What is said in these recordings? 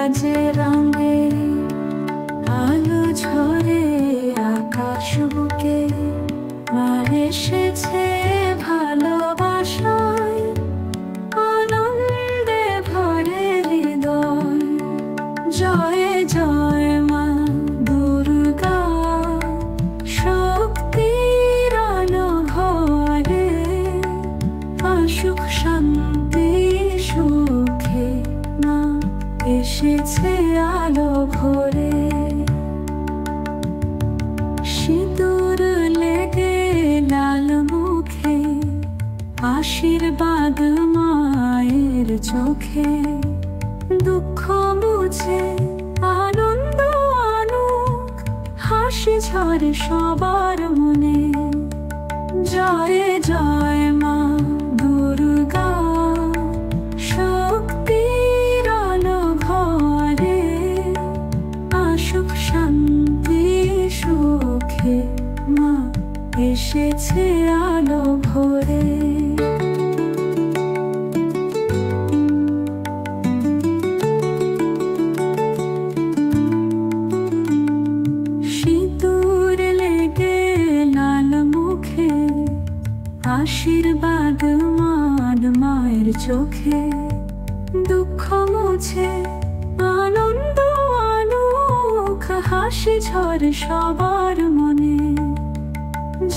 বাজে রঙে, আলো ঝরে আকাশ বুকে, মা এসেছে ভালোবাসায়, আনন্দে ভরে হৃদয়। জয় জয় মা দুর্গা, শক্তির আলো ঘরে, আসুক শান্তি সুখে, মা এসেছে আলো ভরে। সিঁদুর লেগে লাল মুখে, আশীর্বাদ মায়ের চোখে, দুঃখ মুছে আনন্দ আনুক, হাসি ঝরে সবার মনে। জয় জয় মা দুর্গা, শক্তির আলো ঘরে, আসুক শান্তি সুখে, মা এসেছে আলো ভরে। সিঁদুর লেগে লাল মুখে, আশীর্বাদ মায়ের চোখে, দুঃখ মুছে আনন্দ আনুক, হাসি ঝরে সবার মনে।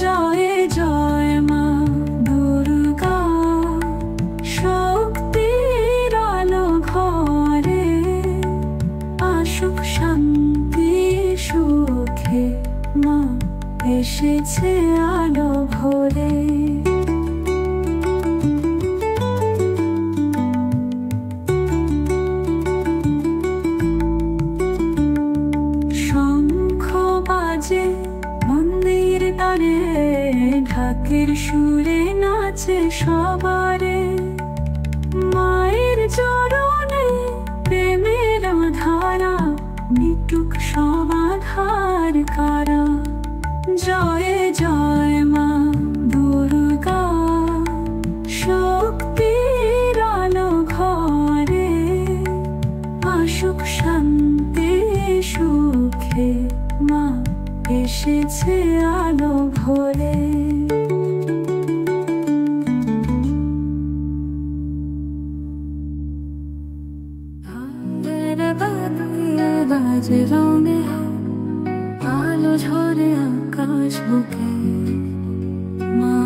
জয় জয় মা দুর্গা, শক্তির আলো ঘরে, আসুক শান্তি সুখে, মা এসেছে আলো ভরে। শঙ্খ বাজে মন্দির তারে, ঢাকের সুরে নাচে সবারে, মায়ের চরণে প্রেমের ধারা, মিটুক সমাধার কারা। জয় জয় মা দুর্গা, শক্তির আলো ঘরে, আসুক শান্তি সুখে, মা এসেছে আলো ভরে। বাজে রঙে, আলো ঝরে আকাশ বুকে, মা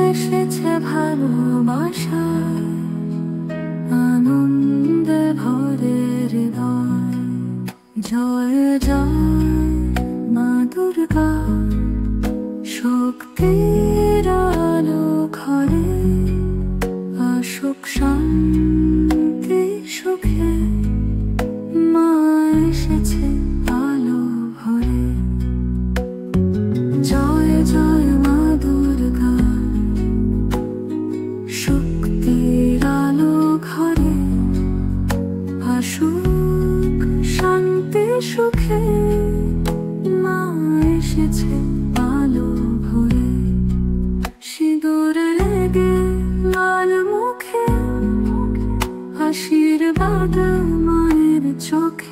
এসেছে ভালোবাসায়, আনন্দে ভরে হৃদয়। জয় জয় মা দুর্গা, শক্তির আলো ঘরে, আসুক শান্তি সুখে, মা এসেছে আলো ভরে। জয় জয় মা দুর্গা, শক্তির আলো ঘরে, আসুক শান্তি সুখে, মা এসেছে আলো ভরে। সিঁদুর লেগে লাল মুখে, আশীর্বাদ মায়ের চোখে,